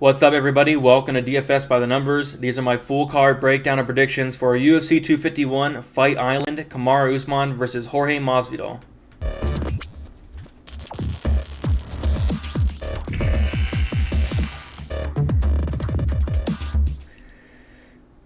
What's up, everybody? Welcome to DFS by the Numbers. These are my full card breakdown and predictions for UFC 251 Fight Island, Kamaru Usman versus Jorge Masvidal.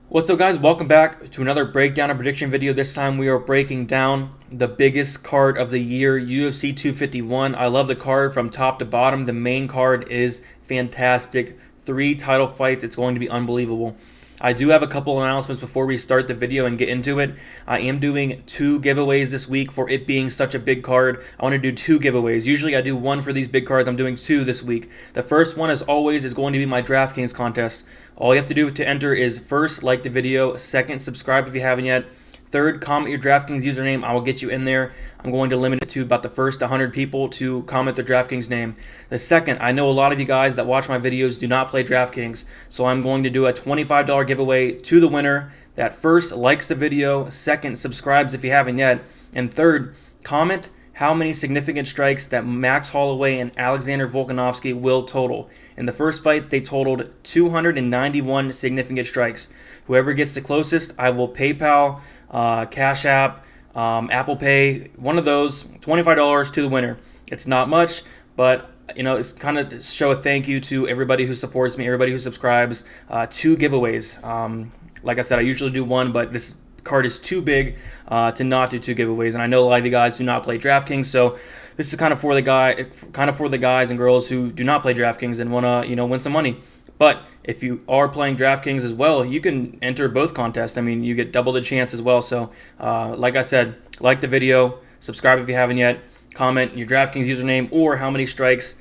What's up, guys? Welcome back to another breakdown and prediction video. This time we are breaking down the biggest card of the year, UFC 251. I love the card from top to bottom. The main card is fantastic. 3 title fights. It's going to be unbelievable. I do have a couple announcements before we start the video and get into it. I am doing 2 giveaways this week for it being such a big card. I want to do 2 giveaways. Usually I do 1 for these big cards. I'm doing 2 this week. The first one, as always, is going to be my DraftKings contest. All you have to do to enter is first, like the video, second, subscribe if you haven't yet, third, comment your DraftKings username. I will get you in there. I'm going to limit it to about the first 100 people to comment their DraftKings name. The second, I know a lot of you guys that watch my videos do not play DraftKings, so I'm going to do a $25 giveaway to the winner that first likes the video, second, subscribes if you haven't yet, and third, comment how many significant strikes that Max Holloway and Alexander Volkanovski will total. In the first fight, they totaled 291 significant strikes. Whoever gets the closest, I will PayPal, Cash App, Apple Pay, one of those, $25 to the winner. It's not much, but it's kind of show a thank you to everybody who supports me, everybody who subscribes. 2 giveaways. Like I said, I usually do 1, but this card is too big to not do 2 giveaways, and I know a lot of you guys do not play DraftKings, so this is kind of for the guys and girls who do not play DraftKings and want to win some money. But if you are playing DraftKings as well, you can enter both contests. I mean, you get double the chance as well. So like I said, like the video, subscribe if you haven't yet, comment your DraftKings username or how many strikes,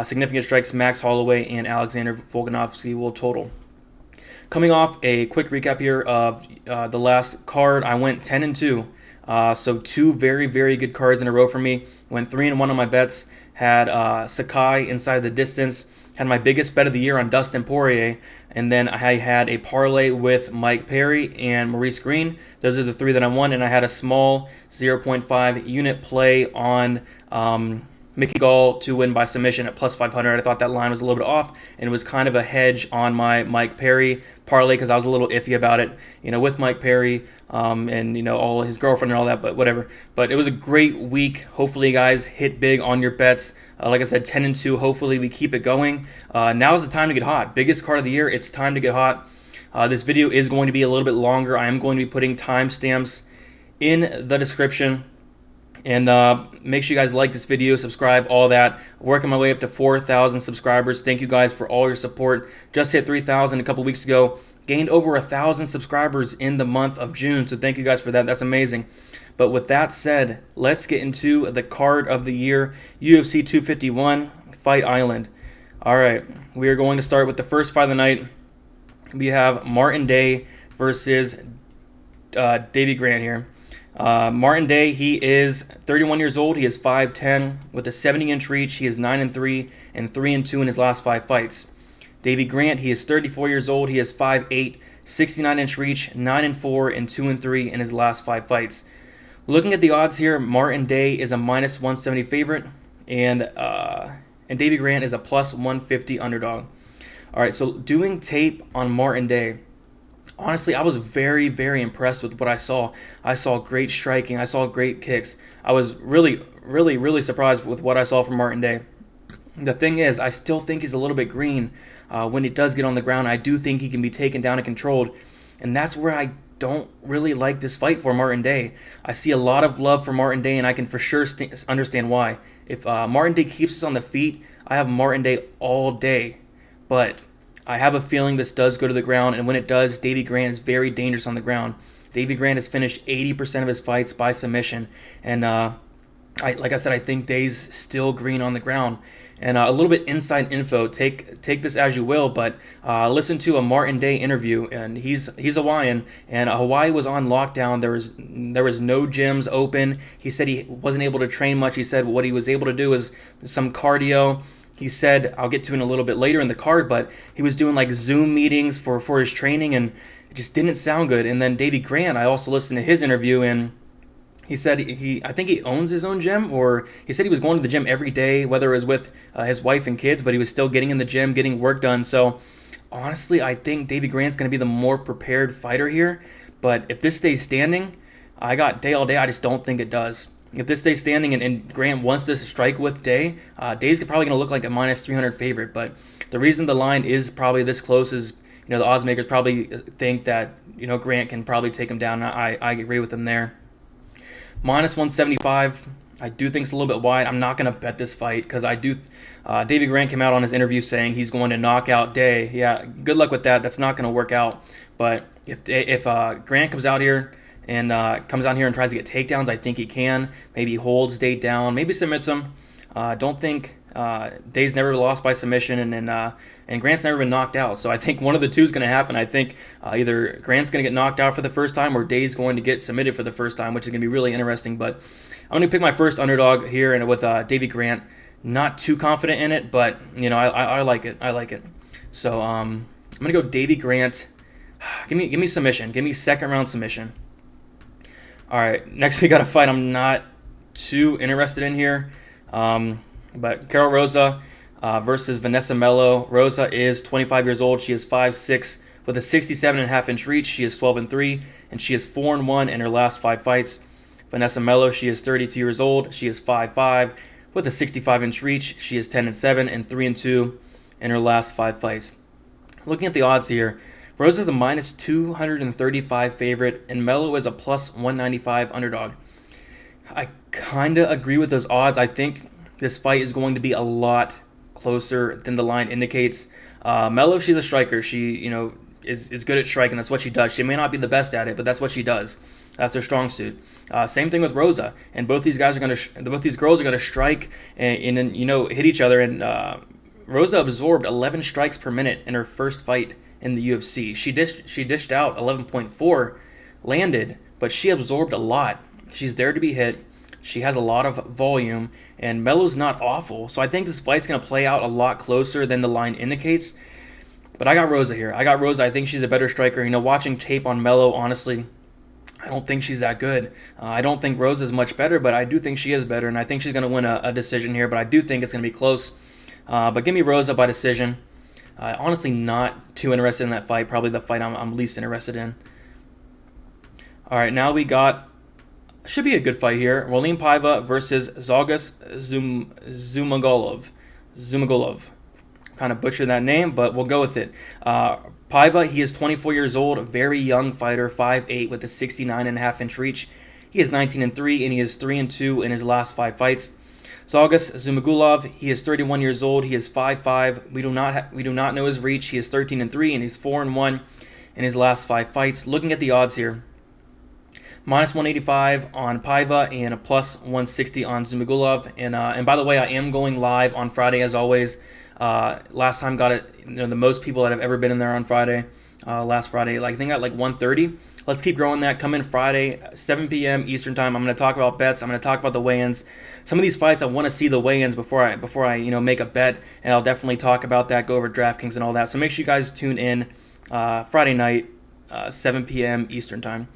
significant strikes, Max Holloway and Alexander Volkanovski will total. Coming off a quick recap here of the last card, I went 10-2. So 2 very, very good cards in a row for me. Went 3-1 on my bets. Had Sakai inside the distance. Had my biggest bet of the year on Dustin Poirier. And then I had a parlay with Mike Perry and Maurice Green. Those are the 3 that I won. And I had a small 0.5 unit play on Mickey Gall to win by submission at plus 500. I thought that line was a little bit off, and it was kind of a hedge on my Mike Perry parlay because I was a little iffy about it, with Mike Perry and all his girlfriend and all that, but whatever. But it was a great week. Hopefully, you guys hit big on your bets. Like I said, 10-2. Hopefully, we keep it going. Now is the time to get hot. Biggest card of the year. It's time to get hot. This video is going to be a little bit longer. I am going to be putting timestamps in the description. And make sure you guys like this video, subscribe, all that. Working my way up to 4,000 subscribers. Thank you guys for all your support. Just hit 3,000 a couple weeks ago. Gained over 1,000 subscribers in the month of June. So thank you guys for that. That's amazing. But with that said, let's get into the card of the year, UFC 251 Fight Island. All right, we are going to start with the first fight of the night. We have Martin Day versus Davy Grant here. Martin Day, he is 31 years old. He is 5'10". With a 70-inch reach, he is 9-3 and 3-2 in his last 5 fights. Davy Grant, he is 34 years old. He is 5'8", 69-inch reach, 9-4 and 2-3 in his last 5 fights. Looking at the odds here, Martin Day is a minus 170 favorite, and Davy Grant is a plus 150 underdog. All right, so doing tape on Martin Day, honestly, I was very, very impressed with what I saw. I saw great striking. I saw great kicks. I was really, really, really surprised with what I saw from Martin Day. The thing is, I still think he's a little bit green when he does get on the ground. I do think he can be taken down and controlled, and that's where I don't really like this fight for Martin Day. I see a lot of love for Martin Day, and I can for sure understand why. If Martin Day keeps us on the feet, I have Martin Day all day. But I have a feeling this does go to the ground, and when it does, Davy Grant is very dangerous on the ground. Davy Grant has finished 80% of his fights by submission, and like I said, I think Day's still green on the ground. And a little bit inside info, take this as you will, but listen to a Martin Day interview, and he's Hawaiian, and Hawaii was on lockdown. There was no gyms open. He said he wasn't able to train much. He said what he was able to do is some cardio. He said, I'll get to it in a little bit later in the card, but he was doing like Zoom meetings for his training, and it just didn't sound good. And then Davy Grant, I also listened to his interview, and He said I think he owns his own gym, or he said he was going to the gym every day, whether it was with his wife and kids, but he was still getting in the gym, getting work done. So honestly, I think Davy Grant's going to be the more prepared fighter here. But if this stays standing, I got Day all day. I just don't think it does. If this stays standing and Grant wants to strike with Day, Day's probably going to look like a minus 300 favorite. But the reason the line is probably this close is, the odds makers probably think that, Grant can probably take him down. I agree with them there. Minus 175, I do think it's a little bit wide. I'm not going to bet this fight because I do. Davy Grant came out on his interview saying he's going to knock out Day. Yeah, good luck with that. That's not going to work out. But if Grant comes out here and tries to get takedowns, I think he can. Maybe holds Day down. Maybe submits him. Don't think Day's never lost by submission, and Grant's never been knocked out. So I think one of the two is going to happen. I think either Grant's going to get knocked out for the first time, or Day's going to get submitted for the first time, which is going to be really interesting. But I'm going to pick my first underdog here, and with Davy Grant. Not too confident in it, but I like it. I like it. So I'm going to go Davy Grant. Give me submission. Give me second round submission. All right, next we got a fight I'm not too interested in here. But Carol Rosa versus Vanessa Mello. Rosa is 25 years old. She is 5'6", with a 67.5-inch reach. She is 12-3, and she is 4-1 in her last 5 fights. Vanessa Mello, she is 32 years old. She is 5'5", with a 65-inch reach. She is 10-7 and 3-2 in her last 5 fights. Looking at the odds here, Rosa is a minus 235 favorite, and Mello is a plus 195 underdog. I kind of agree with those odds. I think this fight is going to be a lot closer than the line indicates. Mello, she's a striker. She, is good at striking. That's what she does. She may not be the best at it, but that's what she does. That's their strong suit. Same thing with Rosa, and both these girls are gonna strike and hit each other. And Rosa absorbed 11 strikes per minute in her first fight in the UFC. She dished out 11.4 landed, but she absorbed a lot. She's there to be hit. She has a lot of volume, and Mello's not awful. So I think this fight's gonna play out a lot closer than the line indicates. But I got Rosa here. I think she's a better striker. Watching tape on Mello, honestly, I don't think she's that good. I don't think Rosa's much better, but I do think she is better, and I think she's going to win a decision here, but I do think it's going to be close. But give me Rosa by decision. Honestly, not too interested in that fight. Probably the fight I'm least interested in. All right, now we got, should be a good fight here. Rolim Paiva versus Zalgas Zumagolov. Kind of butchered that name, but we'll go with it. Paiva, he is 24 years old, a very young fighter, 5'8", with a 69.5-inch reach. He is 19-3, and he is 3-2 in his last 5 fights. Zalgas Zumagolov, he is 31 years old. He is 5'5". We do not know his reach. He is 13-3, and he's 4-1 in his last 5 fights. Looking at the odds here, minus 185 on Paiva and a plus 160 on Zumagolov. And by the way, I am going live on Friday as always. Last time got it, the most people that have ever been in there on Friday. Last Friday, I think at 1:30. Let's keep growing that. Come in Friday, 7 p.m. Eastern time. I'm going to talk about bets. I'm going to talk about the weigh-ins. Some of these fights, I want to see the weigh-ins before I make a bet, and I'll definitely talk about that. Go over DraftKings and all that. So make sure you guys tune in Friday night, 7 p.m. Eastern time.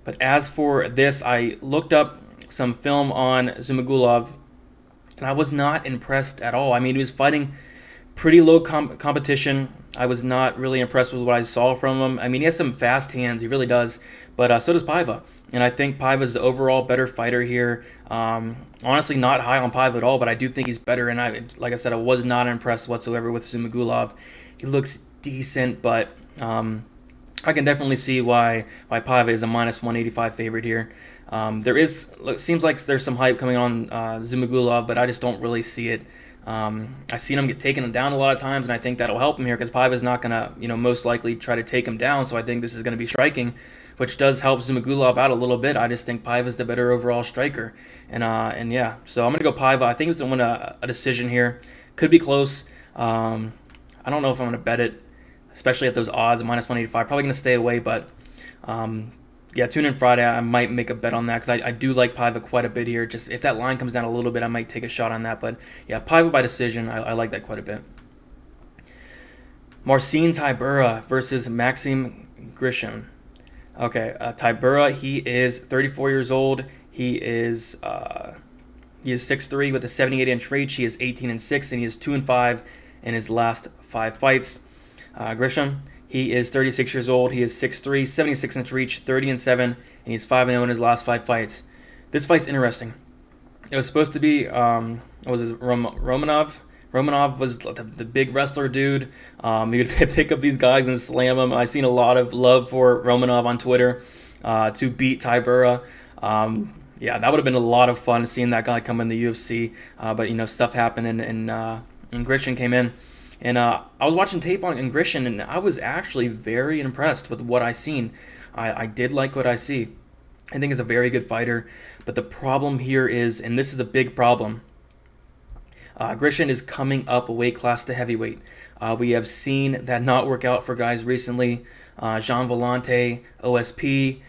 But as for this, I looked up some film on Zumagolov, and I was not impressed at all. I mean, he was fighting pretty low competition. I was not really impressed with what I saw from him. I mean, he has some fast hands. He really does. But so does Paiva. And I think Paiva's the overall better fighter here. Honestly, not high on Paiva at all, but I do think he's better. And like I said, I was not impressed whatsoever with Zumagolov. He looks decent, but I can definitely see why Paiva is a minus 185 favorite here. Seems like there's some hype coming on Zumagolov, but I just don't really see it. I've seen him get taken down a lot of times, and I think that'll help him here because Paiva's not going to, most likely try to take him down. So I think this is going to be striking, which does help Zumagolov out a little bit. I just think Paiva's the better overall striker. And yeah, so I'm going to go Paiva. I think he's going to win a decision here. Could be close. I don't know if I'm going to bet it, especially at those odds, minus 185. Probably going to stay away, but yeah, tune in Friday. I might make a bet on that because I do like Paiva quite a bit here. Just if that line comes down a little bit, I might take a shot on that. But yeah, Paiva by decision. I like that quite a bit. Marcin Tybura versus Maxim Grishin. Okay, Tybura, he is 34 years old. He is 6'3" with a 78-inch reach. He is 18-6, and he is 2-5 in his last 5 fights. Grishin, he is 36 years old. He is 6'3", 76-inch reach, 30-7, and he's 5-0 in his last 5 fights. This fight's interesting. It was supposed to be Romanov. Romanov was the big wrestler dude. He would pick up these guys and slam them. I've seen a lot of love for Romanov on Twitter to beat Tybura. Yeah, that would have been a lot of fun seeing that guy come in the UFC. But stuff happened, and Grishin came in. And I was watching tape on Grishin, and I was actually very impressed with what I seen. I did like what I see. I think he's a very good fighter. But the problem here is, and this is a big problem, Grishin is coming up a weight class to heavyweight. We have seen that not work out for guys recently. Jean Vellante, OSP,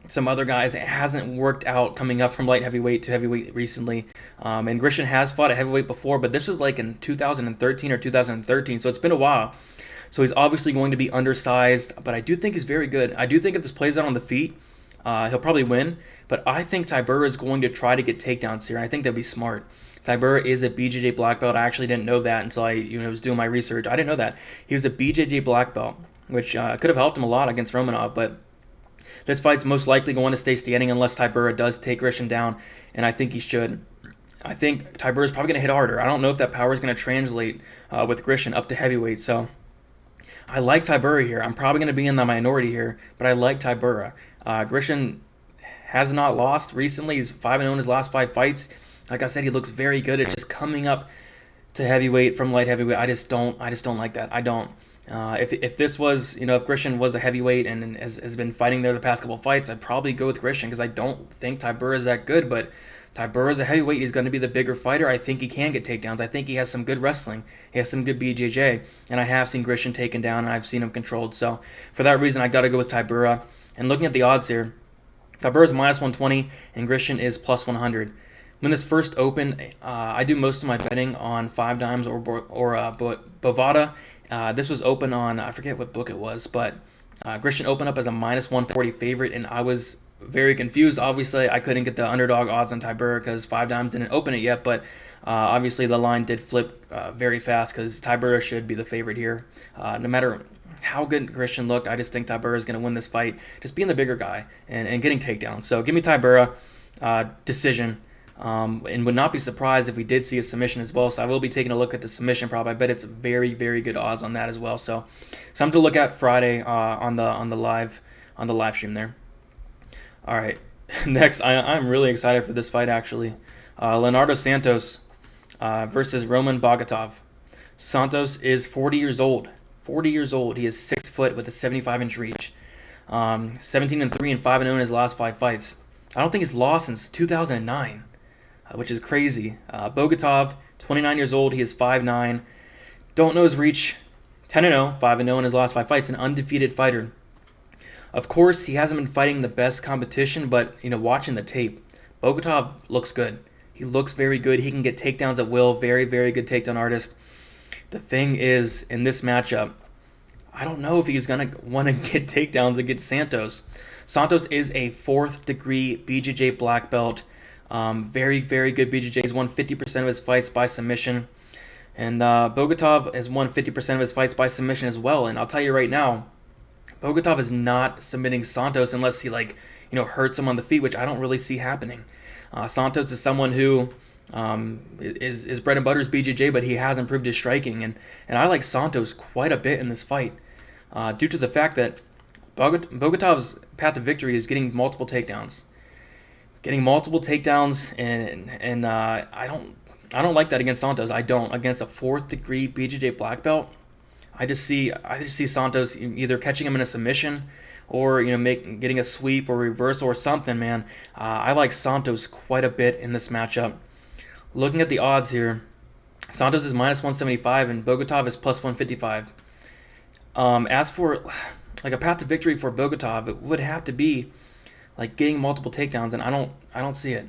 some other guys. It hasn't worked out coming up from light heavyweight to heavyweight recently. And Grishin has fought at heavyweight before, but this was like in 2013 or 2013, so it's been a while. So he's obviously going to be undersized, but I do think he's very good. I do think if this plays out on the feet, he'll probably win. But I think Tybura is going to try to get takedowns here. I think that'd be smart. Tybura is a BJJ black belt. I actually didn't know that until I was doing my research. I didn't know that. He was a BJJ black belt, which could have helped him a lot against Romanov. But this fight's most likely going to stay standing unless Tybura does take Grishin down, and I think he should. I think Tybura is probably going to hit harder. I don't know if that power is going to translate with Grishin up to heavyweight. So I like Tybura here. I'm probably going to be in the minority here, but I like Tybura. Grishin has not lost recently. He's 5-0 in his last 5 fights. Like I said, he looks very good at just coming up to heavyweight from light heavyweight. I just don't like that. I don't. If this was, if Grishin was a heavyweight and has been fighting there the past couple fights, I'd probably go with Grishin because I don't think Tybura is that good. But Tybura is a heavyweight. He's going to be the bigger fighter. I think he can get takedowns. I think he has some good wrestling. He has some good BJJ. And I have seen Grishin taken down, and I've seen him controlled. So for that reason, I got to go with Tybura. And looking at the odds here, Tybura is -120 and Grishin is +100. When this first opened, I do most of my betting on 5 Dimes or Bovada. This was open on, I forget what book it was, but Grishin opened up as a -140 favorite, and I was very confused. Obviously, I couldn't get the underdog odds on Tybura because 5 Dimes didn't open it yet, but obviously the line did flip very fast because Tybura should be the favorite here. No matter how good Grishin looked, I just think Tybura is going to win this fight, just being the bigger guy and getting takedowns. So give me Tybura, decision. And would not be surprised if we did see a submission as well. So I will be taking a look at the submission prop. I bet it's very, very good odds on that as well. So something to look at Friday on the live stream there. All right, next I'm really excited for this fight actually. Leonardo Santos versus Roman Bogotov. Santos is 40 years old. 40 years old. He is 6 foot with a 75-inch reach. 17-3 and 5-0 in his last 5 fights. I don't think he's lost since 2009. Which is crazy. Bogotov, 29 years old. He is 5'9". Don't know his reach. 10-0, 5-0 in his last 5 fights. An undefeated fighter. Of course, he hasn't been fighting the best competition, but watching the tape, Bogotov looks good. He looks very good. He can get takedowns at will. Very, very good takedown artist. The thing is, in this matchup, I don't know if he's going to want to get takedowns against Santos. Santos is a 4th degree BJJ black belt. Very, very good BJJ. He's won 50% of his fights by submission. And Bogotov has won 50% of his fights by submission as well. And I'll tell you right now, Bogotov is not submitting Santos unless he hurts him on the feet, which I don't really see happening. Santos is someone who is bread and butter is BJJ, but he has improved his striking. And I like Santos quite a bit in this fight due to the fact that Bogotov's path to victory is getting multiple takedowns. And I don't like that against Santos. I don't. Against a 4th degree BJJ black belt, I just see Santos either catching him in a submission or getting a sweep or reversal or something, man. I like Santos quite a bit in this matchup. Looking at the odds here, Santos is -175 and Bogotov is +155. As for like a path to victory for Bogotov, it would have to be like getting multiple takedowns, and I don't see it.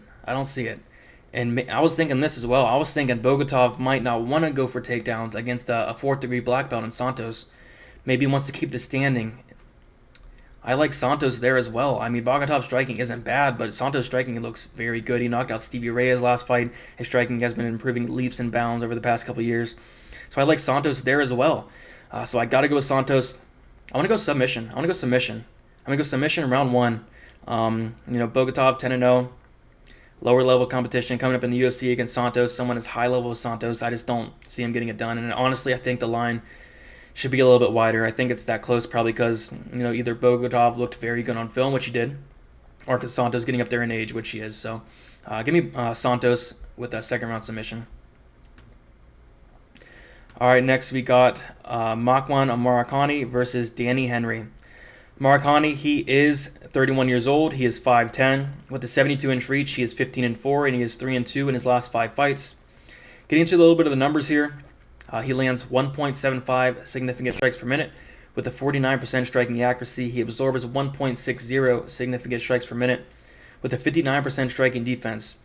And I was thinking this as well. I was thinking Bogotov might not want to go for takedowns against a 4th degree black belt in Santos. Maybe he wants to keep the standing. I like Santos there as well. I mean, Bogotov's striking isn't bad, but Santos' striking looks very good. He knocked out Stevie Reyes last fight. His striking has been improving leaps and bounds over the past couple years. So I like Santos there as well. So I got to go with Santos. I want to go submission. I'm going to go submission in round 1. Bogotov 10-0. Lower level competition coming up in the UFC against Santos. Someone as high level as Santos. I just don't see him getting it done. And honestly, I think the line should be a little bit wider. I think it's that close probably because, either Bogotov looked very good on film, which he did, or because Santos getting up there in age, which he is. So give me Santos with a second round submission. All right, next we got Amirkhani versus Danny Henry. Marakani, he is 31 years old. He is 5'10". With a 72-inch reach, he is 15-4, and he is 3-2 in his last 5 fights. Getting into a little bit of the numbers here, he lands 1.75 significant strikes per minute with a 49% striking accuracy. He absorbs 1.60 significant strikes per minute with a 59% striking defense.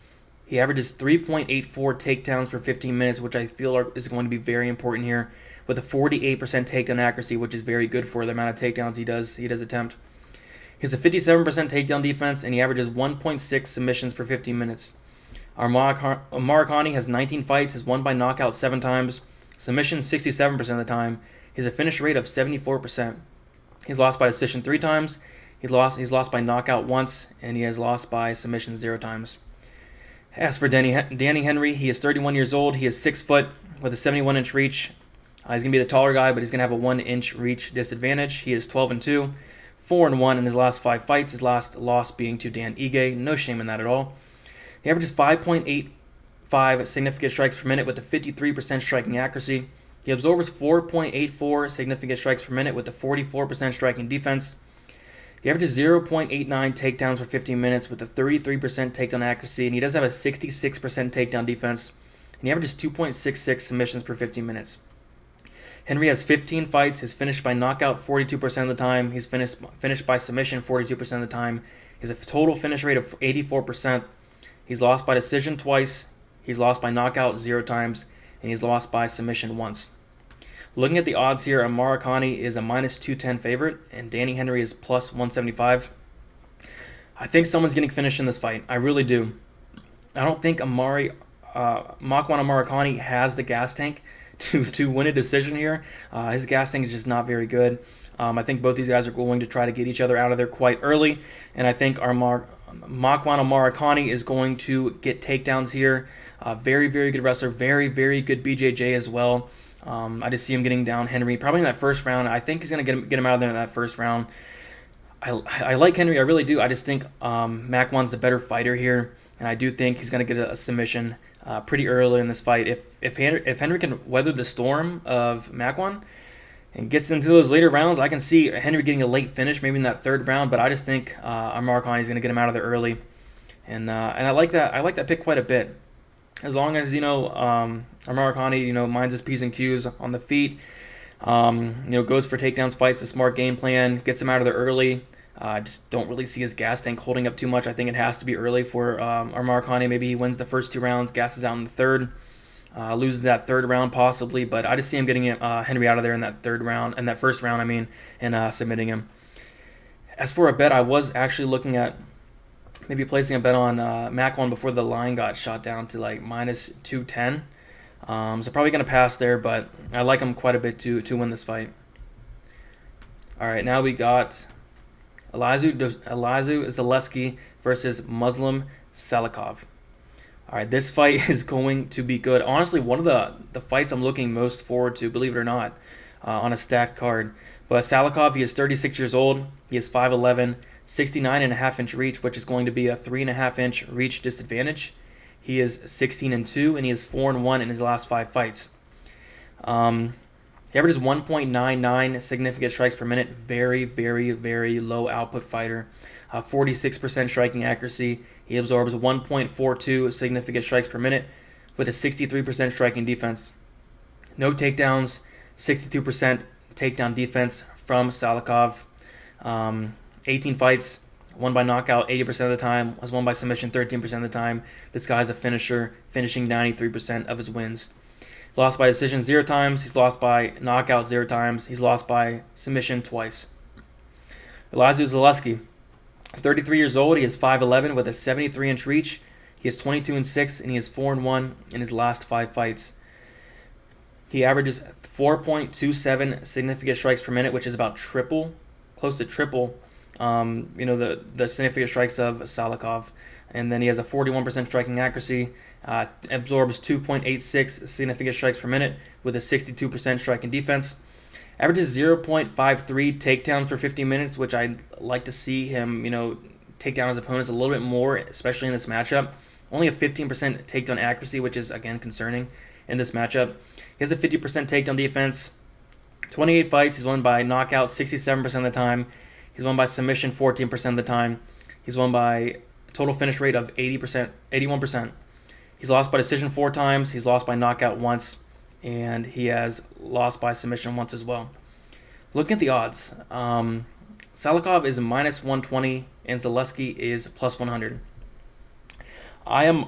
He averages 3.84 takedowns per 15 minutes, which I feel is going to be very important here, with a 48% takedown accuracy, which is very good for the amount of takedowns he does attempt. He has a 57% takedown defense, and he averages 1.6 submissions per 15 minutes. Marakani has 19 fights, has won by knockout 7 times, submission 67% of the time. He has a finish rate of 74%. He's lost by decision 3 times. He's lost by knockout once, and he has lost by submission 0 times. As for Danny Henry, he is 31 years old. He is 6 foot with a 71-inch reach. He's going to be the taller guy, but he's going to have a 1-inch reach disadvantage. He is 12-2, 4-1 in his last 5 fights. His last loss being to Dan Ige. No shame in that at all. He averages 5.85 significant strikes per minute with a 53% striking accuracy. He absorbs 4.84 significant strikes per minute with a 44% striking defense. He averages 0.89 takedowns per 15 minutes with a 33% takedown accuracy, and he does have a 66% takedown defense, and he averages 2.66 submissions per 15 minutes. Henry has 15 fights. He's finished by knockout 42% of the time. He's finished by submission 42% of the time. He has a total finish rate of 84%. He's lost by decision twice. He's lost by knockout 0 times, and he's lost by submission once. Looking at the odds here, Amirkhani is a -210 favorite, and Danny Henry is +175. I think someone's getting finished in this fight. I really do. I don't think Amirkhani has the gas tank to win a decision here. His gas tank is just not very good. I think both these guys are going to try to get each other out of there quite early, and I think Amirkhani is going to get takedowns here. Very, very good wrestler. Very, very good BJJ as well. I just see him getting down Henry probably in that first round. I think he's going to get him out of there in that first round. I like Henry. I really do. I just think Makwan's the better fighter here, and I do think he's going to get a submission pretty early in this fight. If Henry can weather the storm of Makwan and gets into those later rounds, I can see Henry getting a late finish, maybe in that 3rd round. But I just think Amirkhani is going to get him out of there early, and I like that. I like that pick quite a bit. As long as Amirkhani minds his P's and Q's on the feet, goes for takedowns, fights a smart game plan, gets him out of there early. I just don't really see his gas tank holding up too much. I think it has to be early for Amirkhani. Maybe he wins the first 2 rounds, gasses out in the 3rd, loses that 3rd round possibly. But I just see him getting Henry out of there in that 3rd round, and that 1st round, and submitting him. As for a bet, I was actually looking at maybe placing a bet on Makwan before the line got shot down to like -210. So probably going to pass there, but I like him quite a bit to win this fight. All right, now we got Zaleski versus Muslim Salakov. All right, this fight is going to be good. Honestly, one of the fights I'm looking most forward to, believe it or not, on a stacked card. But Salakov, he is 36 years old. He is 5'11", 69.5-inch reach, which is going to be a 3.5-inch reach disadvantage. He is 16-2, and he is 4-1 in his last 5 fights. He averages 1.99 significant strikes per minute. Very, very, very low output fighter. 46% striking accuracy. He absorbs 1.42 significant strikes per minute with a 63% striking defense. No takedowns, 62% takedown defense from Salakov. 18 fights, won by knockout 80% of the time, was won by submission 13% of the time. This guy's a finisher, finishing 93% of his wins. He's lost by decision 0 times. He's lost by knockout 0 times. He's lost by submission twice. Zaleski, 33 years old. He is 5'11" with a 73-inch reach. He is 22-6, and he is 4-1 in his last 5 fights. He averages 4.27 significant strikes per minute, which is about triple, close to triple, the significant strikes of Salakov. And then he has a 41% striking accuracy, absorbs 2.86 significant strikes per minute with a 62% striking defense. Averages 0.53 takedowns per 50 minutes, which I'd like to see him, take down his opponents a little bit more, especially in this matchup. Only a 15% takedown accuracy, which is, again, concerning in this matchup. He has a 50% takedown defense. 28 fights, he's won by knockout 67% of the time. He's won by submission 14% of the time. He's won by total finish rate of 81%. He's lost by decision 4 times. He's lost by knockout once. And he has lost by submission once as well. Looking at the odds, Salakov is -120 and Zaleski is +100. I am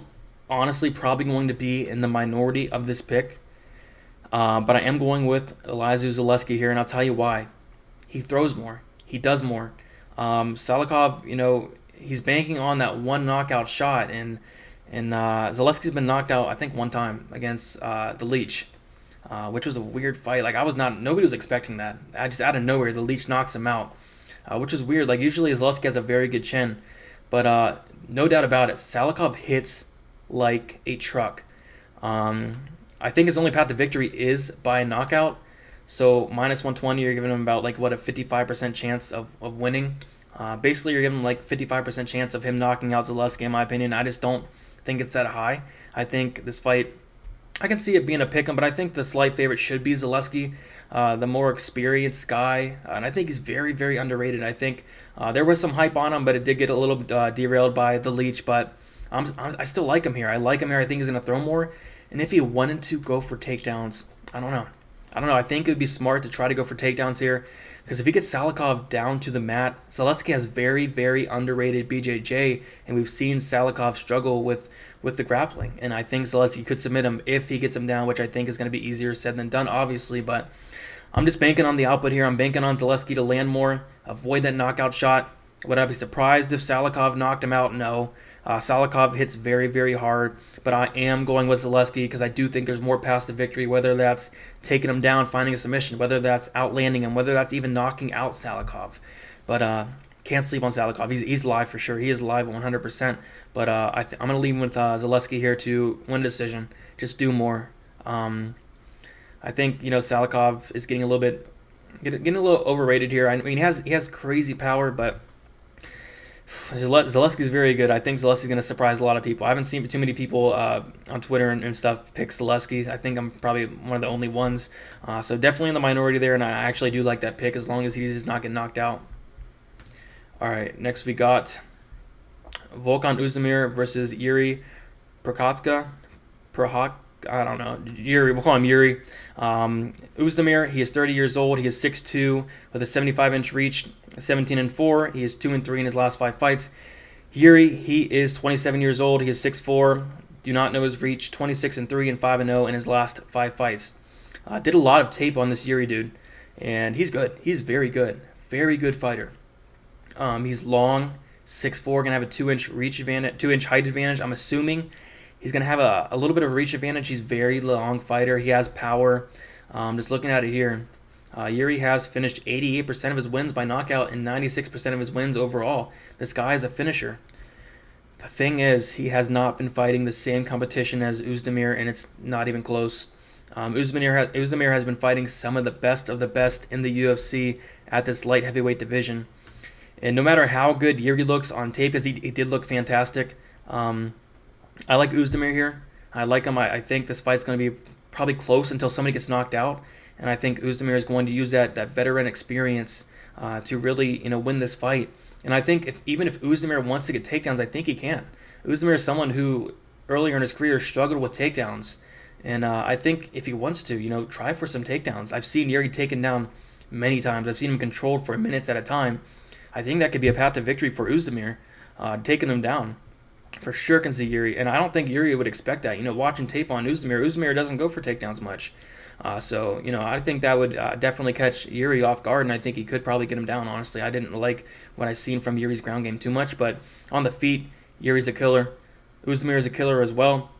honestly probably going to be in the minority of this pick, but I am going with Zaleski here, and I'll tell you why. He throws more. He does more. Salakov, he's banking on that one knockout shot, and Zaleski's been knocked out, I think, 1 time against the Leech. Which was a weird fight. Nobody was expecting that. Just out of nowhere, the Leech knocks him out, which is weird. Usually Zaleski has a very good chin, but no doubt about it, Salakov hits like a truck. I think his only path to victory is by knockout. So -120, you're giving him about a 55% chance of winning. Basically, you're giving him 55% chance of him knocking out Zaleski, in my opinion. I just don't think it's that high. I think this fight, I can see it being a pick'em, but I think the slight favorite should be Zaleski, the more experienced guy, and I think he's very, very underrated. I think there was some hype on him, but it did get a little derailed by the Leech, but I still like him here. I like him here. I think he's going to throw more, and if he wanted to go for takedowns, I don't know. I think it would be smart to try to go for takedowns here, because if he gets Salakov down to the mat, Zaleski has very, very underrated BJJ, and we've seen Salakov struggle with the grappling. And I think Zaleski could submit him if he gets him down, which I think is going to be easier said than done, obviously. But I'm just banking on the output here. I'm banking on Zaleski to land more, avoid that knockout shot. Would I be surprised if Salakov knocked him out? No. Salakov hits very, very hard, but I am going with Zaleski because I do think there's more paths to victory, whether that's taking him down, finding a submission, whether that's outlanding him, whether that's even knocking out Salakov. But can't sleep on Salakov. He's live for sure. He is live 100%. But I'm going to leave him with Zaleski here to win decision. Just do more. I think Salakov is getting a little overrated here. I mean, he has crazy power, but Zaleski's very good. I think Zaleski's going to surprise a lot of people. I haven't seen too many people on Twitter and stuff pick Zaleski. I think I'm probably one of the only ones. So definitely in the minority there, and I actually do like that pick as long as he does not get knocked out. All right, next we got Volkan Uzmir versus Yuri Prachak. I don't know. Yuri, we'll call him Yuri. Oezdemir, he is 30 years old. He is 6'2", with a 75-inch reach, 17-4. He is 2-3 in his last 5 fights. Yuri, he is 27 years old. He is 6'4". Do not know his reach. 26-3 and 5-0 in his last 5 fights. Did a lot of tape on this Yuri dude, and he's good. He's very good. Very good fighter. He's long, 6'4", gonna have a 2-inch reach advantage, 2-inch height advantage. I'm assuming he's going to have a little bit of a reach advantage. He's a very long fighter. He has power. Just looking at it here, Yuri has finished 88% of his wins by knockout and 96% of his wins overall. This guy is a finisher. The thing is, he has not been fighting the same competition as Oezdemir, and it's not even close. Oezdemir has been fighting some of the best in the UFC at this light heavyweight division. And no matter how good Yuri looks on tape, because he did look fantastic, I like Oezdemir here. I like him. I think this fight's going to be probably close until somebody gets knocked out. And I think Oezdemir is going to use that veteran experience to really win this fight. And I think even if Uzmir wants to get takedowns, I think he can. Uzmir is someone who earlier in his career struggled with takedowns. And I think if he wants to, try for some takedowns. I've seen Yuri taken down many times. I've seen him controlled for minutes at a time. I think that could be a path to victory for Uzmir, taking him down. For sure can see Yuri. And I don't think Yuri would expect that. Watching tape on Uzmir doesn't go for takedowns much. So, I think that would definitely catch Yuri off guard, and I think he could probably get him down, honestly. I didn't like what I seen from Yuri's ground game too much, but on the feet, Yuri's a killer. Uzmir is a killer as well.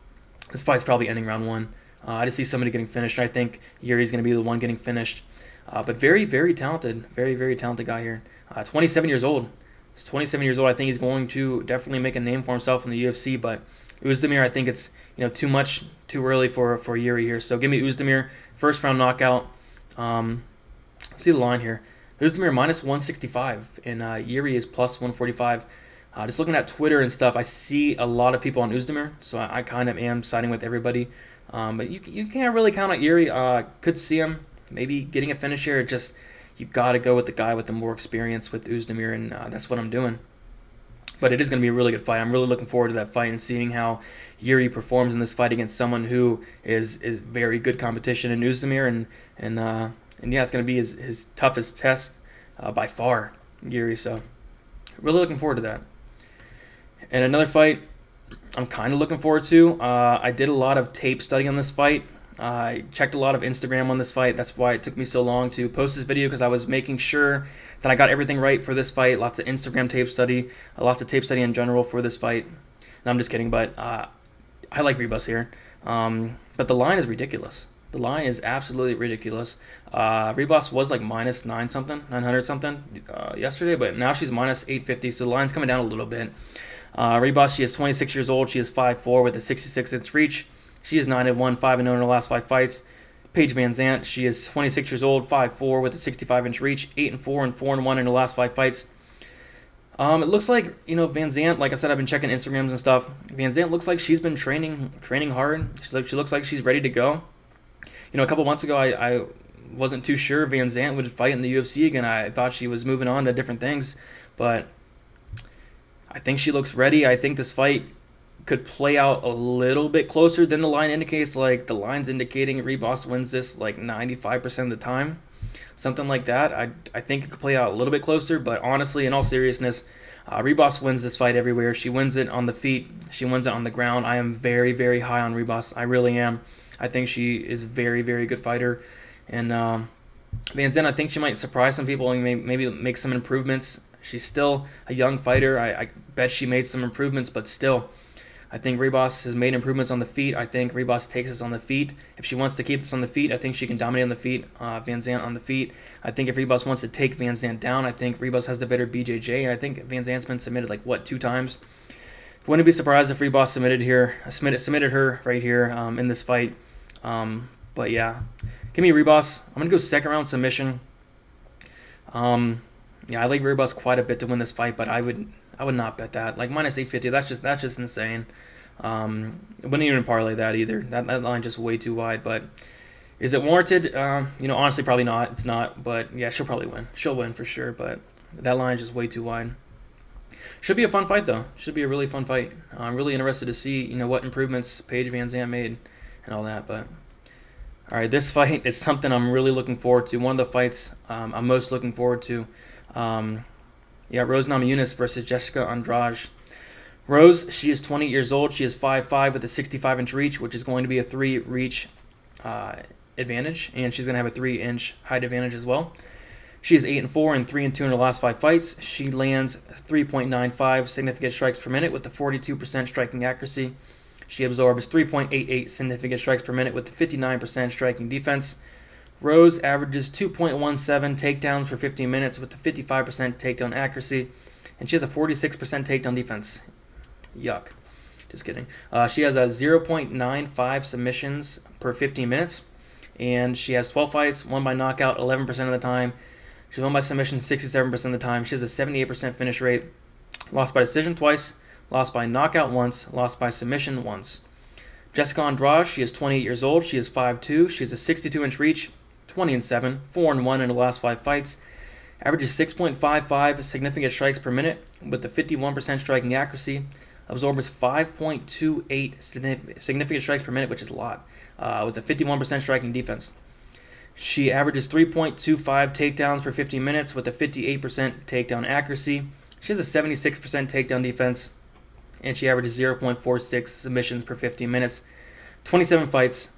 This fight's probably ending round 1. I just see somebody getting finished, and I think Yuri's going to be the one getting finished. But very, very talented. Very, very talented guy here. 27 years old. He's 27 years old. I think he's going to definitely make a name for himself in the UFC, but Oezdemir, I think it's too much, too early for Yuri here. So give me Oezdemir, first round knockout. Let's see the line here. Oezdemir minus 165, and Yuri is plus 145. Just looking at Twitter and stuff, I see a lot of people on Oezdemir, so I kind of am siding with everybody. But you can't really count out Yuri. Could see him maybe getting a finish here. Just you got to go with the guy with the more experience with Oezdemir, and that's what I'm doing. But it is going to be a really good fight. I'm really looking forward to that fight and seeing how Yuri performs in this fight against someone who is very good competition in Oezdemir, and yeah, it's going to be his toughest test by far, Yuri. So really looking forward to that. And another fight I'm kind of looking forward to. I did a lot of tape study on this fight. I checked a lot of Instagram on this fight. That's why it took me so long to post this video, because I was making sure that I got everything right for this fight. Lots of Instagram tape study, lots of tape study in general for this fight. No, I'm just kidding, but I like Ribas here. But the line is ridiculous. The line is absolutely ridiculous. Ribas was like minus 900 something yesterday, but now she's minus 850, so the line's coming down a little bit. Ribas, she is 26 years old. She is 5'4" with a 66-inch reach. She is 9-1, 5-0 in her last 5 fights. Paige Vanzant, she is 26 years old, 5'4" with a 65-inch reach, 8-4 and 4-1 in her last 5 fights. It looks like, Vanzant, like I said, I've been checking Instagrams and stuff. Vanzant looks like she's been training hard. She looks like she's ready to go. A couple months ago, I wasn't too sure Vanzant would fight in the UFC again. I thought she was moving on to different things, but I think she looks ready. I think this fight could play out a little bit closer than the line indicates. Like, the line's indicating Ribas wins this like 95% of the time. Something like that. I think it could play out a little bit closer, but honestly, in all seriousness, Ribas wins this fight everywhere. She wins it on the feet. She wins it on the ground. I am very, very high on Ribas. I really am. I think she is a very, very good fighter. And Vanzant, I think she might surprise some people and maybe make some improvements. She's still a young fighter. I bet she made some improvements, but still, I think Ribas has made improvements on the feet. I think Ribas takes us on the feet. If she wants to keep this on the feet, I think she can dominate on the feet. Vanzant on the feet. I think if Ribas wants to take Vanzant down, I think Ribas has the better BJJ. And I think Vanzant's been submitted like 2 times. Wouldn't be surprised if Ribas submitted her right here in this fight. But yeah, give me Ribas. I'm gonna go second round submission. Yeah, I like Ribas quite a bit to win this fight, but I would not bet that. Like minus 850, that's just insane. Wouldn't even parlay that either. That line just way too wide. But is it warranted? Honestly, probably not. It's not. But yeah, she'll probably win. She'll win for sure. But that line is just way too wide. Should be a fun fight though. Should be a really fun fight. I'm really interested to see what improvements Paige Vanzant made and all that. But all right, this fight is something I'm really looking forward to. One of the fights I'm most looking forward to. Rose Namajunas versus Jessica Andraj. Rose, she is 20 years old. She is 5'5" with a 65-inch reach, which is going to be a 3-reach advantage, and she's going to have a 3-inch height advantage as well. She is 8-4 and 3-2 in her last 5 fights. She lands 3.95 significant strikes per minute with a 42% striking accuracy. She absorbs 3.88 significant strikes per minute with a 59% striking defense. Rose averages 2.17 takedowns per 15 minutes with a 55% takedown accuracy, and she has a 46% takedown defense. Yuck. Just kidding. She has a 0.95 submissions per 15 minutes, and she has 12 fights, won by knockout 11% of the time. She's won by submission 67% of the time. She has a 78% finish rate. Lost by decision twice, lost by knockout once, lost by submission once. Jessica Andrade, she is 28 years old. She is 5'2". She has a 62-inch reach, 20-7, 4-1 in her last 5 fights. Averages 6.55 significant strikes per minute with a 51% striking accuracy. Absorbs 5.28 significant strikes per minute, which is a lot, with a 51% striking defense. She averages 3.25 takedowns per 15 minutes with a 58% takedown accuracy. She has a 76% takedown defense, and she averages 0.46 submissions per 15 minutes. 27 fights,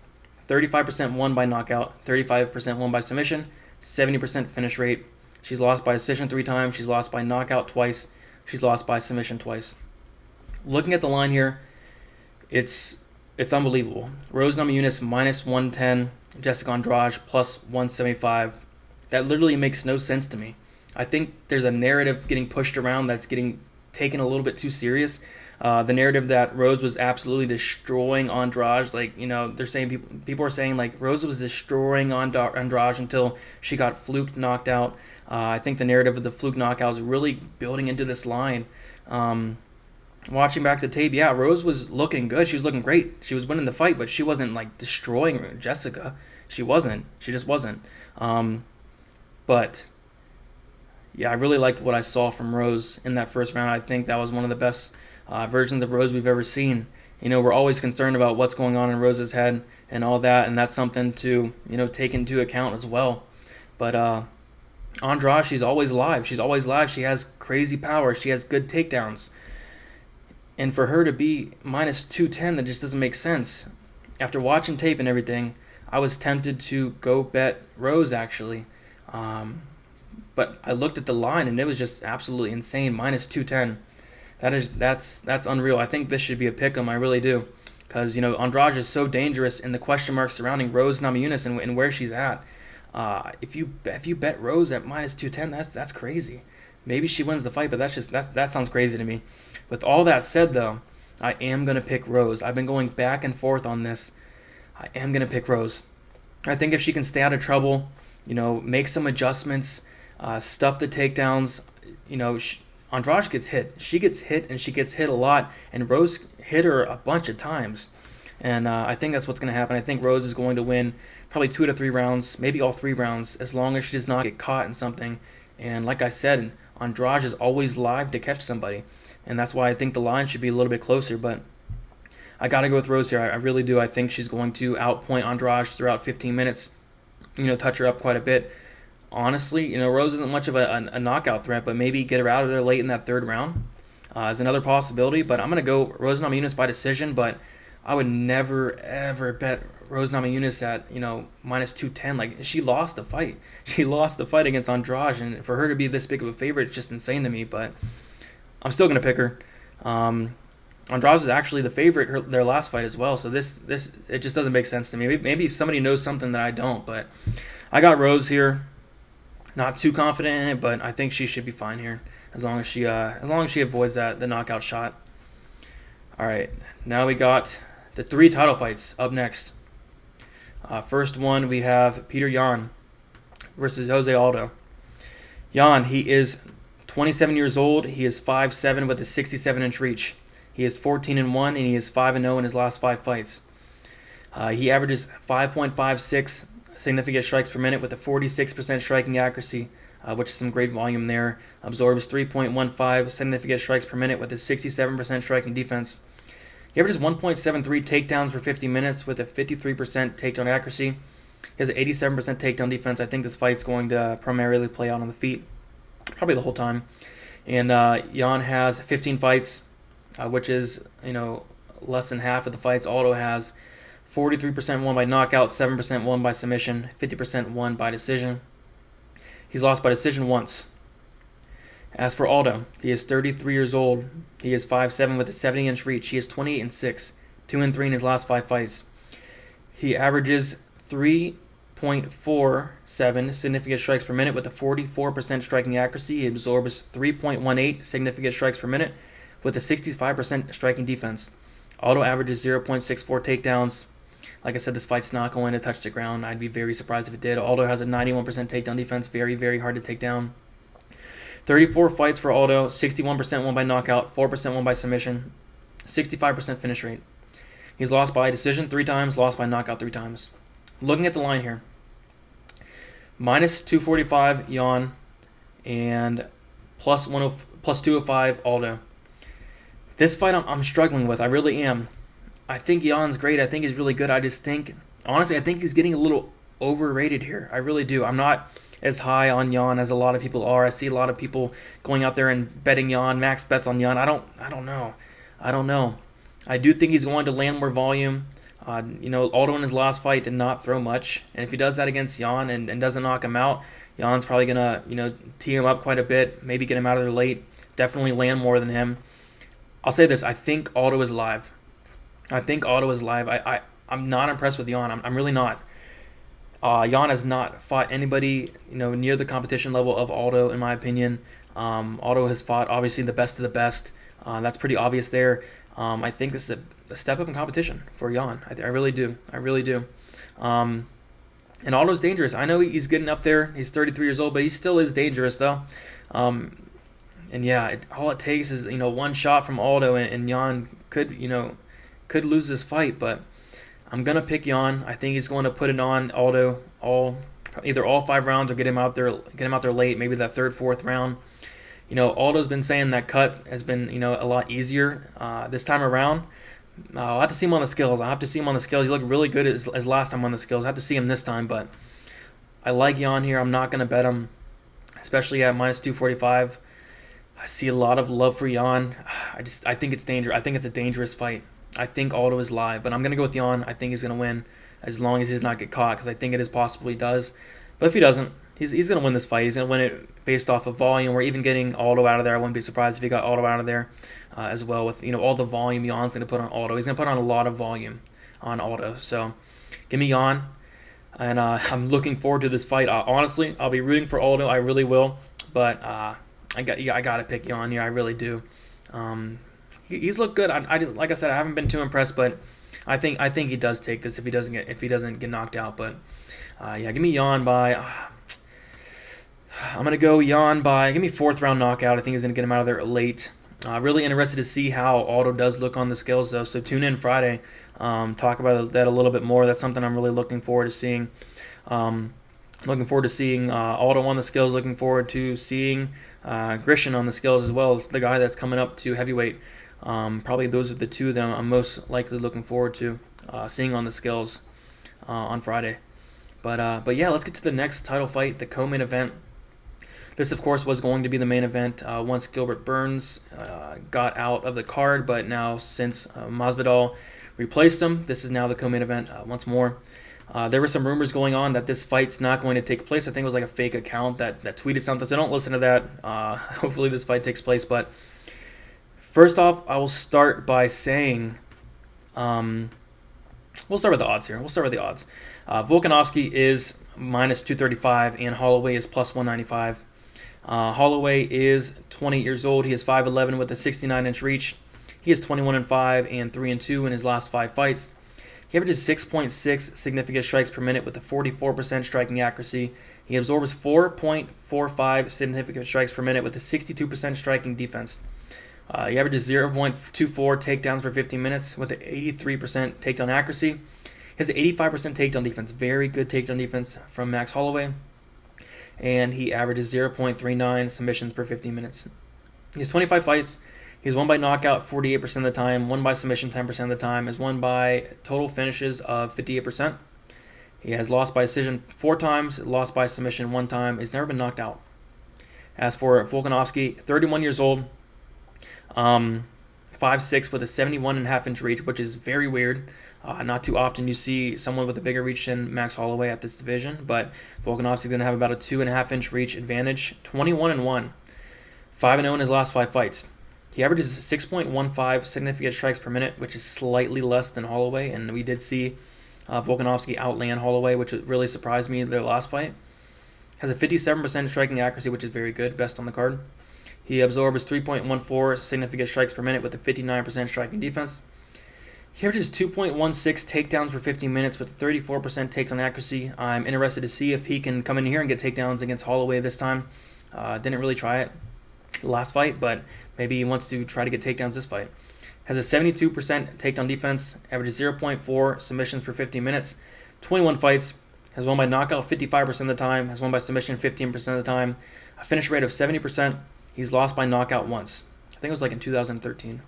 35% won by knockout, 35% won by submission, 70% finish rate. She's lost by decision 3 times. She's lost by knockout twice. She's lost by submission twice. Looking at the line here, it's unbelievable. Rose Namajunas minus 110, Jessica Andraj plus 175. That literally makes no sense to me. I think there's a narrative getting pushed around that's getting taken a little bit too serious. The narrative that Rose was absolutely destroying Andraj, like, you know, they're saying people are saying like Rose was destroying Andraj until she got fluke knocked out. I think the narrative of the fluke knockout is really building into this line. Watching back the tape, yeah, Rose was looking good. She was looking great. She was winning the fight, but she wasn't like destroying Jessica. She wasn't. She just wasn't. But yeah, I really liked what I saw from Rose in that first round. I think that was one of the best versions of Rose we've ever seen. You know, we're always concerned about what's going on in Rose's head and all that, and that's something to, you know, take into account as well. But Andraj, she's always live. She's always live. She has crazy power. She has good takedowns. And for her to be minus 210, that just doesn't make sense. After watching tape and everything, I was tempted to go bet Rose, actually. But I looked at the line, and it was just absolutely insane. Minus 210. That's unreal. I think this should be a pick'em. I really do. Because, you know, Andraj is so dangerous, and the question marks surrounding Rose Namajunas and where she's at. If you bet Rose at minus 210, that's crazy. Maybe she wins the fight, but that sounds crazy to me. With all that said, though, I am going to pick Rose. I've been going back and forth on this. I am going to pick Rose. I think if she can stay out of trouble, you know, make some adjustments, stuff the takedowns, you know, Andraj gets hit. She gets hit, and she gets hit a lot, and Rose hit her a bunch of times. And I think that's what's going to happen. I think Rose is going to win probably 2 to 3 rounds, maybe all 3 rounds, as long as she does not get caught in something. And like I said, Andraj is always live to catch somebody. And that's why I think the line should be a little bit closer. But I got to go with Rose here. I really do. I think she's going to outpoint Andraj throughout 15 minutes, you know, touch her up quite a bit. Honestly, you know, Rose isn't much of a knockout threat, but maybe get her out of there late in that 3rd round is another possibility. But I'm going to go Rose Namajunas by decision, but I would never, ever bet Rose Namajunas at, you know, minus 210. Like, she lost the fight. She lost the fight against Andraj, and for her to be this big of a favorite, it's just insane to me. But I'm still going to pick her. Andraj is actually the favorite their last fight as well, so this it just doesn't make sense to me. Maybe somebody knows something that I don't, but I got Rose here. Not too confident in it, but I think she should be fine here as long as she avoids the knockout shot. All right, now we got the 3 title fights up next. First one, we have Petr Yan versus Jose Aldo. Yan, he is 27 years old. He is 5'7" with a 67-inch reach. He is 14-1, and he is 5-0 in his last 5 fights. He averages 5.56 significant strikes per minute with a 46% striking accuracy, which is some great volume there. Absorbs 3.15 significant strikes per minute with a 67% striking defense. He averages 1.73 takedowns per 50 minutes with a 53% takedown accuracy. He has an 87% takedown defense. I think this fight's going to primarily play out on the feet, probably the whole time. And Yan has 15 fights, which is, you know, less than half of the fights Aldo has. 43% won by knockout, 7% won by submission, 50% won by decision. He's lost by decision once. As for Aldo, he is 33 years old. He is 5'7" with a 70-inch reach. He is 28-6, 2-3 in his last 5 fights. He averages 3.47 significant strikes per minute with a 44% striking accuracy. He absorbs 3.18 significant strikes per minute with a 65% striking defense. Aldo averages 0.64 takedowns. Like I said, this fight's not going to touch the ground. I'd be very surprised if it did. Aldo has a 91% takedown defense. Very, very hard to take down. 34 fights for Aldo. 61% won by knockout. 4% won by submission. 65% finish rate. He's lost by decision 3 times. Lost by knockout 3 times. Looking at the line here. Minus 245 Yan. And plus 205 Aldo. This fight I'm struggling with. I really am. I think Jan's great. I think he's really good. I just think, honestly, I think he's getting a little overrated here. I really do. I'm not as high on Yan as a lot of people are. I see a lot of people going out there and betting Yan, max bets on Yan. I don't know. I do think he's going to land more volume. Aldo in his last fight did not throw much, and if he does that against Jan and doesn't knock him out, Jan's probably gonna tee him up quite a bit, maybe get him out of there late, definitely land more than him. I'll say this: I think Aldo is live. I'm not impressed with Jan. I'm really not. Jan has not fought anybody near the competition level of Aldo, in my opinion. Aldo has fought obviously the best of the best. That's pretty obvious there. I think this is a step up in competition for Jan. I really do. And Aldo's dangerous. I know he's getting up there. He's 33 years old, but he still is dangerous though. And yeah, all it takes is one shot from Aldo, and Jan could lose this fight. But I'm gonna pick Jan. I think he's going to put it on Aldo either all 5 rounds or get him out there late, maybe that 3rd, 4th round. Aldo's been saying that cut has been a lot easier this time around. I'll have to see him on the skills. He looked really good as last time on the skills. I have to see him this time, but I like Jan here. I'm not gonna bet him, especially at -245. I see a lot of love for Jan. I think it's dangerous. I think it's a dangerous fight. I think Aldo is live, but I'm going to go with Jan. I think he's going to win as long as he does not get caught, because I think it is possible he does. But if he doesn't, he's going to win this fight. He's going to win it based off of volume, or even getting Aldo out of there. I wouldn't be surprised if he got Aldo out of there as well, with all the volume Jan's going to put on Aldo. He's going to put on a lot of volume on Aldo. So give me Jan, and I'm looking forward to this fight. Honestly, I'll be rooting for Aldo. I really will, but I got to pick Jan here. I really do. He's looked good. Like I said, I haven't been too impressed, but I think he does take this if he doesn't get knocked out. But yeah, give me Jan by. I'm gonna go Jan by. Give me 4th round knockout. I think he's gonna get him out of there late. Really interested to see how Aldo does look on the scales though. So tune in Friday. Talk about that a little bit more. That's something I'm really looking forward to seeing. Looking forward to seeing Aldo on the scales. Looking forward to seeing Grishin on the scales as well. It's the guy that's coming up to heavyweight. Probably those are the two that I'm most likely looking forward to seeing on the scales on Friday. But yeah, let's get to the next title fight, the co-main event. This, of course, was going to be the main event once Gilbert Burns got out of the card, but now since Masvidal replaced him, this is now the co-main event once more. There were some rumors going on that this fight's not going to take place. I think it was like a fake account that tweeted something, so don't listen to that. Hopefully this fight takes place, but first off, I will start by saying, we'll start with the odds here. Volkanovski is -235, and Holloway is +195. Holloway is 28 years old. He is 5'11" with a 69-inch reach. He is 21-5 and 3-2 in his last 5 fights. He averages 6.6 significant strikes per minute with a 44% striking accuracy. He absorbs 4.45 significant strikes per minute with a 62% striking defense. He averages 0.24 takedowns per 15 minutes with an 83% takedown accuracy. He has an 85% takedown defense. Very good takedown defense from Max Holloway. And he averages 0.39 submissions per 15 minutes. He has 25 fights. He's won by knockout 48% of the time, won by submission 10% of the time, has won by total finishes of 58%. He has lost by decision 4 times, lost by submission 1 time. He's never been knocked out. As for Volkanovski, 31 years old, 5'6" with a 71.5-inch reach, which is very weird. Not too often you see someone with a bigger reach than Max Holloway at this division, but Volkanovski's going to have about a 2.5-inch reach advantage. 21-1, 5-0 in his last 5 fights. He averages 6.15 significant strikes per minute, which is slightly less than Holloway, and we did see Volkanovski outland Holloway, which really surprised me in their last fight. Has a 57% striking accuracy, which is very good, best on the card. He absorbs 3.14 significant strikes per minute with a 59% striking defense. He averages 2.16 takedowns per 15 minutes with 34% takedown accuracy. I'm interested to see if he can come in here and get takedowns against Holloway this time. Didn't really try it last fight, but maybe he wants to try to get takedowns this fight. Has a 72% takedown defense, averages 0.4 submissions per 15 minutes, 21 fights, has won by knockout 55% of the time, has won by submission 15% of the time, a finish rate of 70%. He's lost by knockout once. I think it was like in 2013.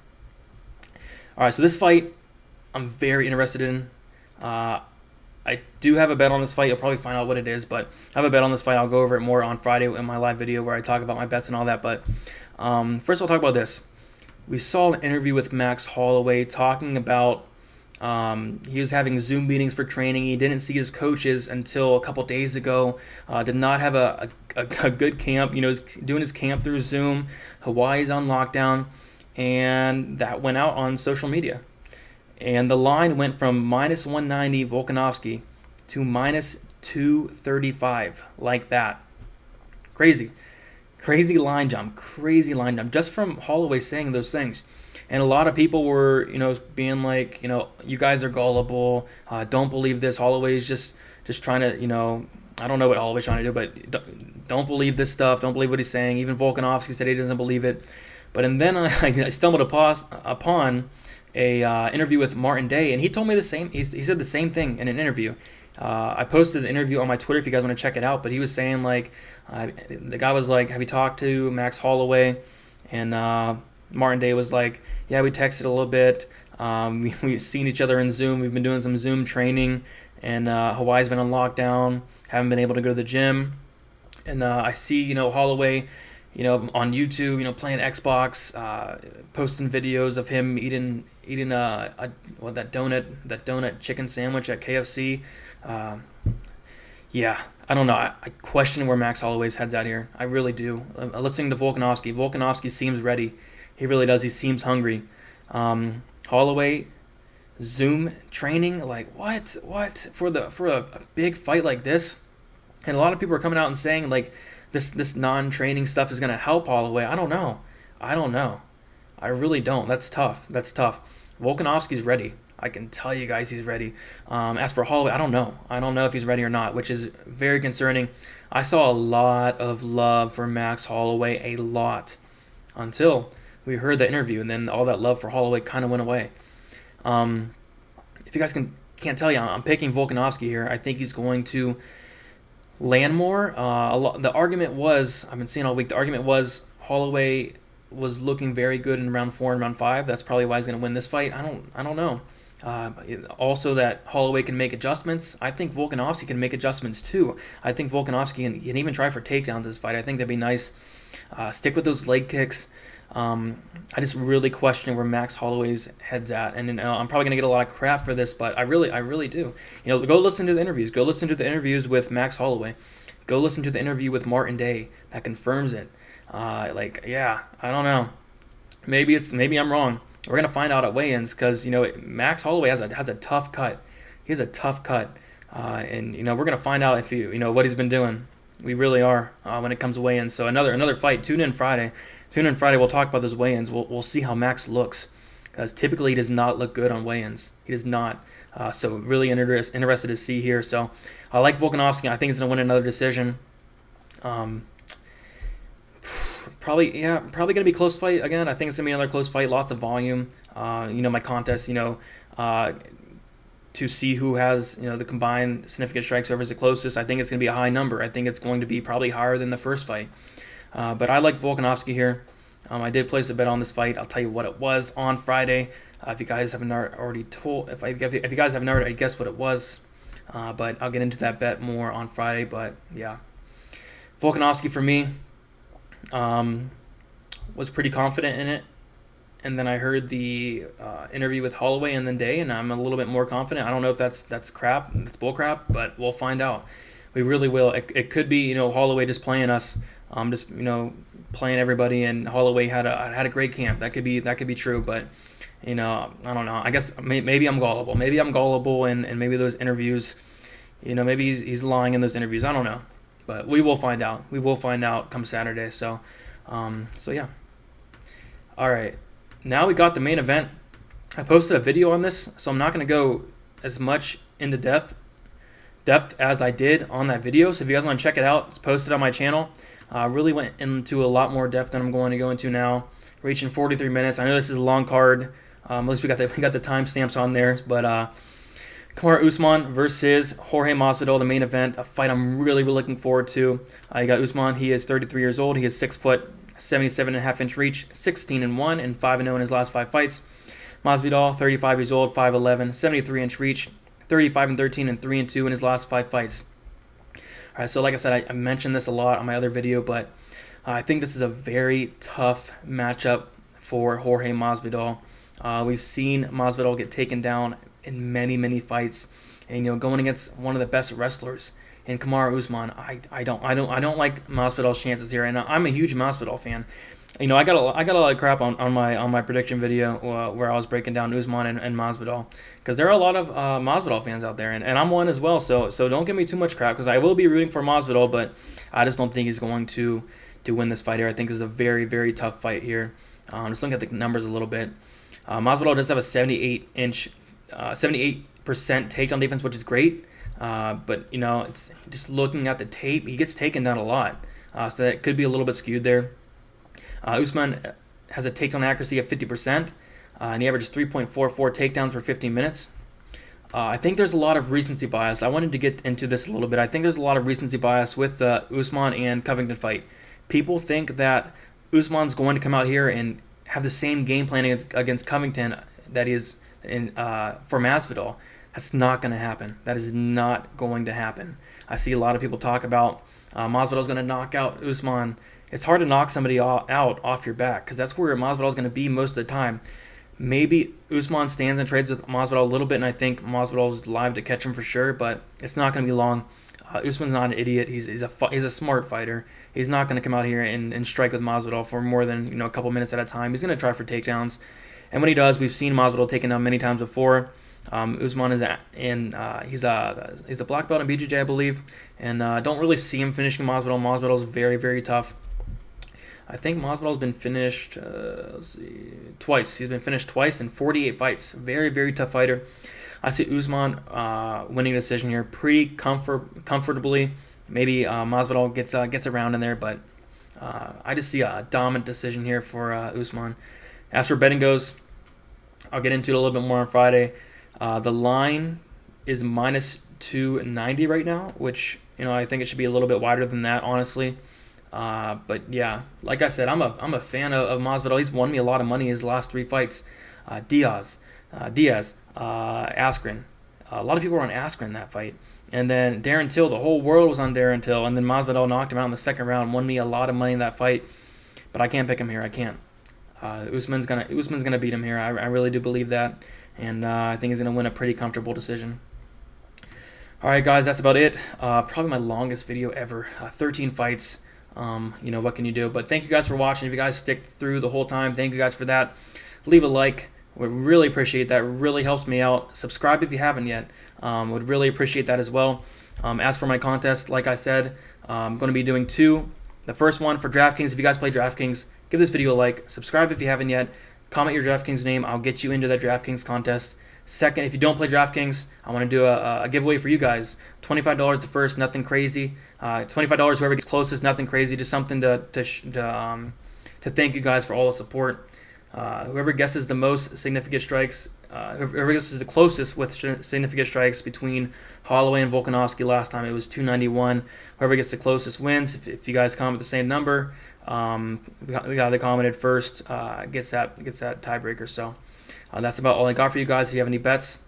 All right, so this fight I'm very interested in. I do have a bet on this fight. You'll probably find out what it is, but I have a bet on this fight. I'll go over it more on Friday in my live video where I talk about my bets and all that. But first, I'll talk about this. We saw an interview with Max Holloway talking about He was having Zoom meetings for training. He didn't see his coaches until a couple days ago. Did not have a good camp. He's doing his camp through Zoom. Hawaii's on lockdown, and that went out on social media. And the line went from minus 190 Volkanovski to minus 235, like that. Crazy line jump, just from Holloway saying those things. And a lot of people were, being like, you guys are gullible. Don't believe this. Holloway's just trying to, I don't know what Holloway's trying to do, but don't believe this stuff. Don't believe what he's saying. Even Volkanovski said he doesn't believe it. And then I stumbled upon a interview with Martin Day, and he told me the same. He said the same thing in an interview. I posted the interview on my Twitter if you guys want to check it out. But he was saying, like, the guy was like, have you talked to Max Holloway? And Martin Day was like, yeah, we texted a little bit. We've seen each other in Zoom. We've been doing some Zoom training. And Hawaii's been on lockdown. Haven't been able to go to the gym. And I see, Holloway, on YouTube, playing Xbox, posting videos of him eating that donut chicken sandwich at KFC. Yeah, I don't know. I question where Max Holloway's head's at here. I really do. Listening to Volkanovski seems ready. He really does. He seems hungry. Holloway, Zoom training, like what for a big fight like this? And a lot of people are coming out and saying like this non-training stuff is gonna help Holloway. I don't know. I really don't. That's tough. Volkanovski's ready. I can tell you guys he's ready. As for Holloway, I don't know. I don't know if he's ready or not, which is very concerning. I saw a lot of love for Max Holloway, a lot, until we heard the interview, and then all that love for Holloway kind of went away. If you guys can't tell you, I'm picking Volkanovski here. I think he's going to land more. The argument was, I've been seeing all week, the argument was Holloway was looking very good in round 4 and round 5. That's probably why he's going to win this fight. I don't know. Also that Holloway can make adjustments. I think Volkanovski can make adjustments too. I think Volkanovski can even try for takedowns this fight. I think that'd be nice. Stick with those leg kicks. I just really question where Max Holloway's head's at, and I'm probably gonna get a lot of crap for this, but I really do. Go listen to the interviews. Go listen to the interviews with Max Holloway. Go listen to the interview with Martin Day that confirms it. I don't know. Maybe I'm wrong. We're gonna find out at weigh-ins because Max Holloway has a tough cut. He has a tough cut, and we're gonna find out if what he's been doing. We really are when it comes to weigh-ins. So another fight. Tune in Friday. We'll talk about those weigh-ins. We'll see how Max looks, because typically he does not look good on weigh-ins. He does not. So really interested to see here. So I like Volkanovski. I think he's gonna win another decision. Probably gonna be a close fight again. I think it's gonna be another close fight. Lots of volume. My contest. To see who has the combined significant strikes, whoever's the closest. I think it's gonna be a high number. I think it's going to be probably higher than the first fight. But I like Volkanovski here. I did place a bet on this fight. I'll tell you what it was on Friday. If you guys haven't already guessed what it was. But I'll get into that bet more on Friday. But yeah, Volkanovski for me. Was pretty confident in it, and then I heard the interview with Holloway and then Day, and I'm a little bit more confident. I don't know if that's crap, that's bull crap, but we'll find out. We really will. It could be Holloway just playing us, playing everybody, and Holloway had a great camp. That could be true, but I don't know. I guess maybe I'm gullible. And maybe those interviews, maybe he's lying in those interviews. I don't know. But we will find out. We will find out come Saturday. So yeah. All right. Now we got the main event. I posted a video on this, so I'm not going to go as much into depth as I did on that video. So if you guys want to check it out, it's posted on my channel. I really went into a lot more depth than I'm going to go into now. Reaching 43 minutes. I know this is a long card. At least we got the timestamps on there. But Kamaru Usman versus Jorge Masvidal, the main event, a fight I'm really looking forward to. You got Usman. He is 33 years old. He is 6 foot, 77.5-inch reach, 16-1 and 5-0 in his last 5 fights. Masvidal, 35 years old, 5'11", 73-inch reach, 35-13 and 3-2 in his last 5 fights. All right, so like I said, I mentioned this a lot on my other video, but I think this is a very tough matchup for Jorge Masvidal. We've seen Masvidal get taken down in many fights, and going against one of the best wrestlers in Kamaru Usman. I don't like Masvidal's chances here, and I'm a huge Masvidal fan. I got a lot of crap on my prediction video where I was breaking down Usman and Masvidal, because there are a lot of Masvidal fans out there, and I'm one as well. So don't give me too much crap, because I will be rooting for Masvidal, but I just don't think he's going to win this fight here. I think this is a very tough fight here. Just looking at the numbers a little bit. Masvidal does have a 78% takedown defense, which is great. But it's just looking at the tape, he gets taken down a lot. So that could be a little bit skewed there. Usman has a takedown accuracy of 50%, and he averages 3.44 takedowns per 15 minutes. I think there's a lot of recency bias. I wanted to get into this a little bit. I think there's a lot of recency bias with the Usman and Covington fight. People think that Usman's going to come out here and have the same game plan against Covington that he is for Masvidal. That's not going to happen. That is not going to happen. I see a lot of people talk about Masvidal's going to knock out Usman. It's hard to knock somebody out off your back, because that's where Masvidal's going to be most of the time. Maybe Usman stands and trades with Masvidal a little bit, and I think Masvidal's live to catch him for sure, but it's not going to be long. Usman's not an idiot. He's a smart fighter. He's not going to come out here and strike with Masvidal for more than a couple minutes at a time. He's going to try for takedowns, and when he does, we've seen Masvidal taken down many times before. Usman is he's a black belt in BJJ, I believe, and don't really see him finishing Masvidal. Masvidal's very tough. I think Masvidal's been finished twice. He's been finished twice in 48 fights. Very tough fighter. I see Usman winning a decision here pretty comfortably. Maybe Masvidal gets around in there, but I just see a dominant decision here for Usman. As for betting goes, I'll get into it a little bit more on Friday. The line is minus 290 right now, which I think it should be a little bit wider than that, honestly. But yeah, like I said, I'm a fan of Masvidal. He's won me a lot of money his last 3 fights. Diaz, Askren. A lot of people were on Askren in that fight. And then Darren Till, the whole world was on Darren Till. And then Masvidal knocked him out in the second round, won me a lot of money in that fight. But I can't pick him here. I can't. Usman's gonna beat him here. I really do believe that. And I think he's gonna win a pretty comfortable decision. All right, guys, that's about it. Probably my longest video ever. 13 fights. What can you do? But thank you guys for watching. If you guys stick through the whole time, thank you guys for that. Leave a like. Would really appreciate that. It really helps me out. Subscribe if you haven't yet. Would really appreciate that as well. As for my contest, like I said, I'm going to be doing 2. The first one for DraftKings. If you guys play DraftKings, give this video a like. Subscribe if you haven't yet. Comment your DraftKings name. I'll get you into that DraftKings contest. Second, if you don't play DraftKings, I want to do a giveaway for you guys. $25 the first, nothing crazy. $25 whoever gets closest, nothing crazy. Just something to thank you guys for all the support. Whoever guesses the most significant strikes, whoever guesses the closest with significant strikes between Holloway and Volkanovski last time, it was 291. Whoever gets the closest wins. If you guys comment the same number, the guy that commented first gets that tiebreaker. So that's about all I got for you guys. If you have any bets,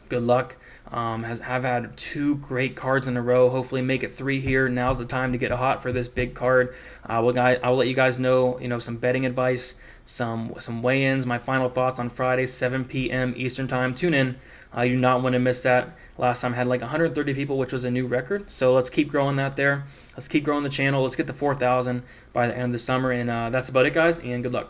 good luck. Have had 2 great cards in a row. Hopefully make it 3 here. Now's the time to get hot for this big card. I'll let you guys know, some betting advice, some weigh-ins, my final thoughts on Friday, 7 p.m. Eastern time. Tune in. You do not want to miss that. Last time I had like 130 people, which was a new record. So let's keep growing that there. Let's keep growing the channel. Let's get to 4,000 by the end of the summer. And that's about it, guys, and good luck.